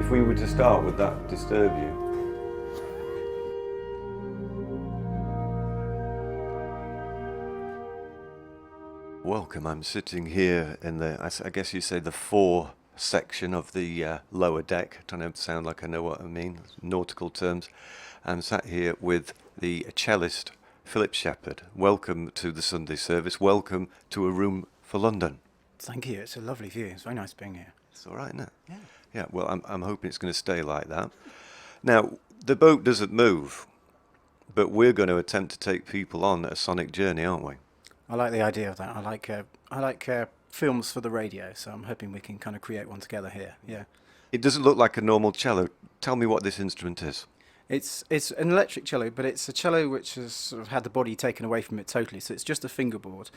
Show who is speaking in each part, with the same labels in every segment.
Speaker 1: If we were to start, would that disturb you? Welcome. I'm sitting here in the, I guess you say the fore section of the lower deck. I don't know, sound like I know what I mean, nautical terms. I'm sat here with the cellist, Philip Sheppard. Welcome to the Sunday service. Welcome to A Room for London.
Speaker 2: Thank you. It's a lovely view. It's very nice being here.
Speaker 1: It's all right, isn't it?
Speaker 2: Yeah.
Speaker 1: Yeah, well, I'm hoping it's going to stay like that. Now, the boat doesn't move, but we're going to attempt to take people on a sonic journey, aren't we?
Speaker 2: I like the idea of that. I like films for the radio, so I'm hoping we can kind of create one together here. Yeah.
Speaker 1: It doesn't look like a normal cello. Tell me what this instrument is.
Speaker 2: It's an electric cello, but it's a cello which has sort of had the body taken away from it totally. So it's just a fingerboard,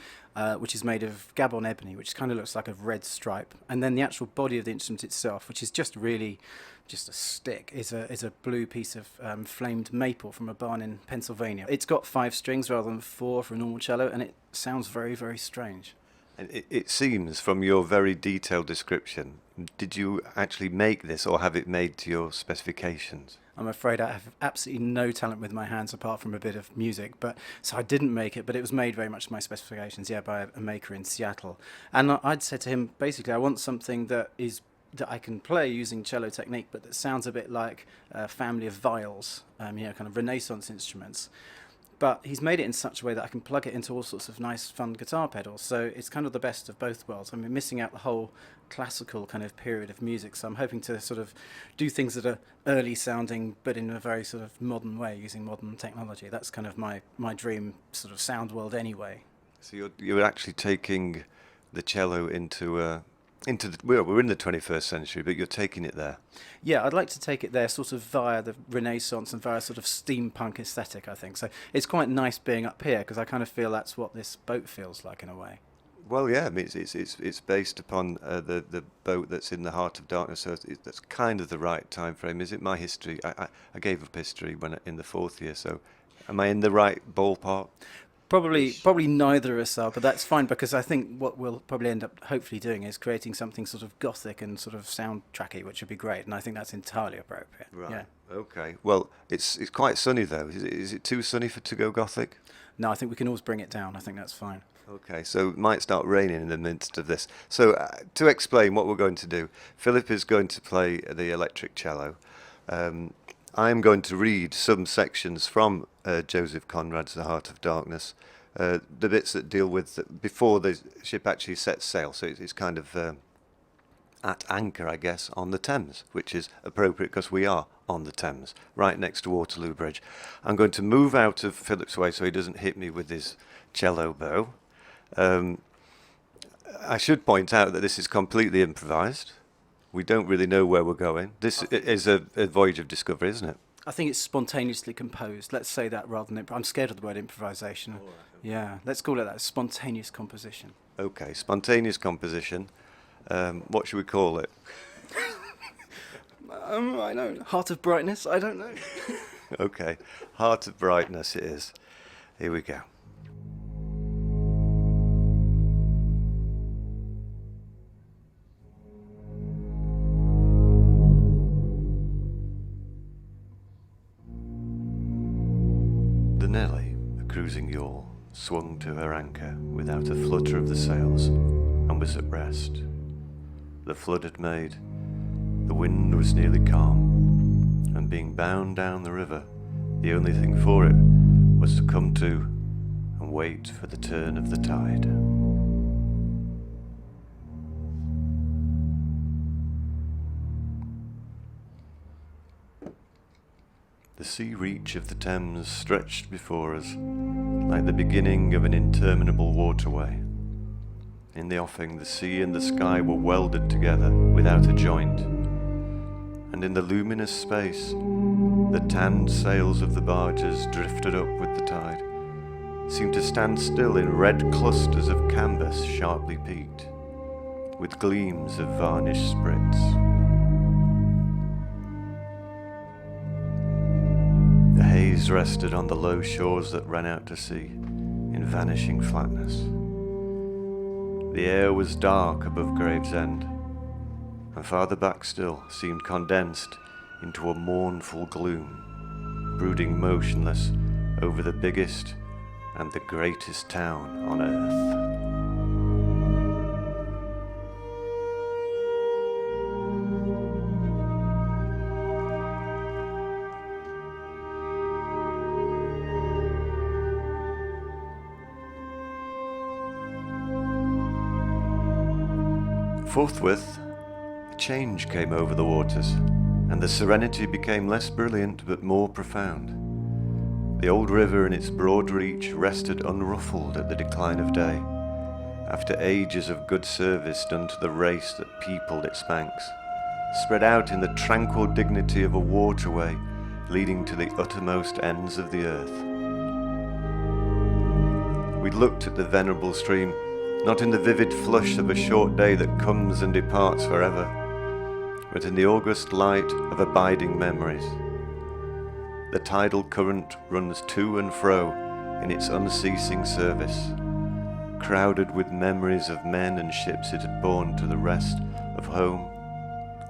Speaker 2: which is made of Gabon ebony, which kind of looks like a red stripe. And then the actual body of the instrument itself, which is just really just a stick, is a blue piece of flamed maple from a barn in Pennsylvania. It's got 5 strings rather than 4 for a normal cello, and it sounds very, very strange.
Speaker 1: And it seems from your very detailed description, did you actually make this or have it made to your specifications?
Speaker 2: I'm afraid I have absolutely no talent with my hands apart from a bit of music, so I didn't make it, but it was made very much to my specifications, by a maker in Seattle. And I'd said to him, basically, I want something that I can play using cello technique, but that sounds a bit like a family of viols, kind of Renaissance instruments. But he's made it in such a way that I can plug it into all sorts of nice, fun guitar pedals. So it's kind of the best of both worlds. I mean, missing out the whole classical kind of period of music. So I'm hoping to sort of do things that are early sounding, but in a very sort of modern way, using modern technology. That's kind of my dream sort of sound world anyway.
Speaker 1: So you're actually taking the cello into we're in the 21st century, but you're taking it there.
Speaker 2: Yeah, I'd like to take it there sort of via the Renaissance and via sort of steampunk aesthetic, I think. So it's quite nice being up here because I kind of feel that's what this boat feels like in a way.
Speaker 1: Well, yeah, I mean, it's based upon the boat that's in the heart of darkness, so that's kind of the right time frame. Is it my history? I gave up history in the 4th year, so am I in the right ballpark?
Speaker 2: Probably neither of us are, but that's fine because I think what we'll probably end up hopefully doing is creating something sort of gothic and sort of soundtracky, which would be great, and I think that's entirely appropriate.
Speaker 1: Right.
Speaker 2: Yeah.
Speaker 1: Okay. Well, it's quite sunny though. Is it too sunny to go gothic?
Speaker 2: No, I think we can always bring it down. I think that's fine.
Speaker 1: Okay, so it might start raining in the midst of this. So to explain what we're going to do, Philip is going to play the electric cello. I'm going to read some sections from Joseph Conrad's The Heart of Darkness, the bits that deal with before the ship actually sets sail. So it's kind of at anchor, I guess, on the Thames, which is appropriate because we are on the Thames, right next to Waterloo Bridge. I'm going to move out of Philip's way so he doesn't hit me with his cello bow. I should point out that this is completely improvised. We don't really know where we're going. This is a voyage of discovery, isn't it?
Speaker 2: I think it's spontaneously composed. Let's say that rather than I'm scared of the word improvisation.
Speaker 1: Right.
Speaker 2: Yeah, let's call it that, spontaneous composition.
Speaker 1: Okay, spontaneous composition. What should we call it?
Speaker 2: I know. Heart of Brightness? I don't know.
Speaker 1: Okay, Heart of Brightness it is. Here we go. The Nelly, a cruising yawl, swung to her anchor without a flutter of the sails, and was at rest. The flood had made, the wind was nearly calm, and being bound down the river, the only thing for it was to come to and wait for the turn of the tide. The sea reach of the Thames stretched before us, like the beginning of an interminable waterway. In the offing, the sea and the sky were welded together without a joint, and in the luminous space, the tanned sails of the barges drifted up with the tide, seemed to stand still in red clusters of canvas sharply peaked, with gleams of varnished sprits. The haze rested on the low shores that ran out to sea in vanishing flatness. The air was dark above Gravesend, and farther back still seemed condensed into a mournful gloom, brooding motionless over the biggest and the greatest town on earth. Forthwith, a change came over the waters, and the serenity became less brilliant but more profound. The old river in its broad reach rested unruffled at the decline of day, after ages of good service done to the race that peopled its banks, spread out in the tranquil dignity of a waterway leading to the uttermost ends of the earth. We looked at the venerable stream, not in the vivid flush of a short day that comes and departs forever, but in the august light of abiding memories. The tidal current runs to and fro in its unceasing service, crowded with memories of men and ships it had borne to the rest of home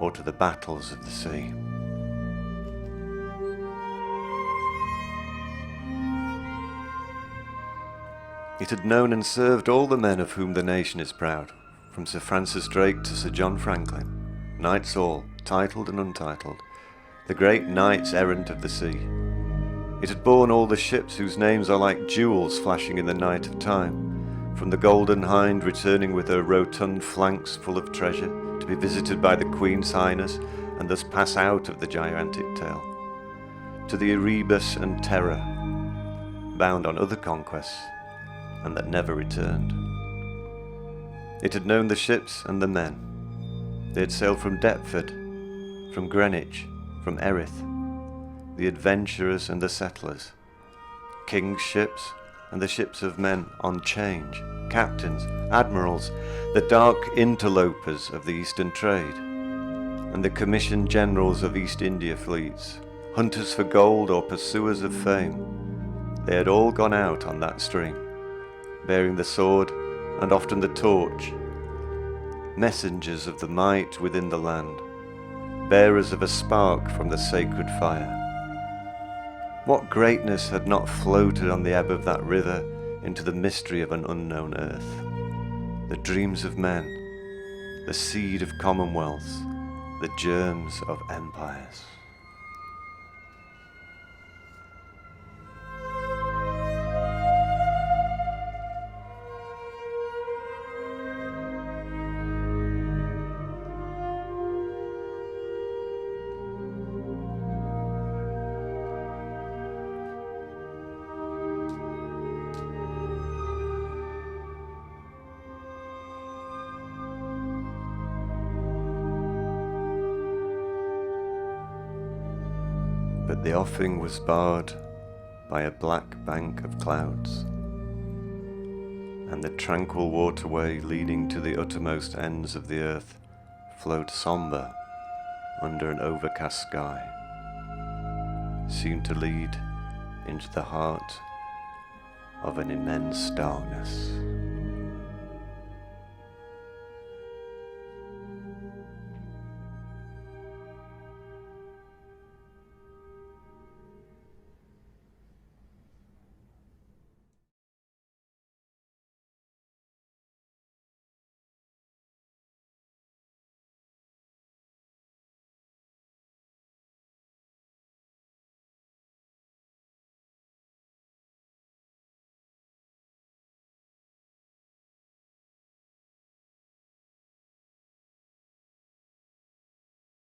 Speaker 1: or to the battles of the sea. It had known and served all the men of whom the nation is proud, from Sir Francis Drake to Sir John Franklin, knights all, titled and untitled, the great knights errant of the sea. It had borne all the ships whose names are like jewels flashing in the night of time, from the Golden Hind returning with her rotund flanks full of treasure to be visited by the Queen's Highness and thus pass out of the gigantic tale, to the Erebus and Terror, bound on other conquests, and that never returned. It had known the ships and the men. They had sailed from Deptford, from Greenwich, from Erith, the adventurers and the settlers, king's ships and the ships of men on change, captains, admirals, the dark interlopers of the Eastern trade, and the commissioned generals of East India fleets, hunters for gold or pursuers of fame. They had all gone out on that stream, bearing the sword and often the torch, messengers of the might within the land, bearers of a spark from the sacred fire. What greatness had not floated on the ebb of that river into the mystery of an unknown earth? The dreams of men, the seed of commonwealths, the germs of empires. But the offing was barred by a black bank of clouds, and the tranquil waterway leading to the uttermost ends of the earth flowed sombre under an overcast sky, seemed to lead into the heart of an immense darkness.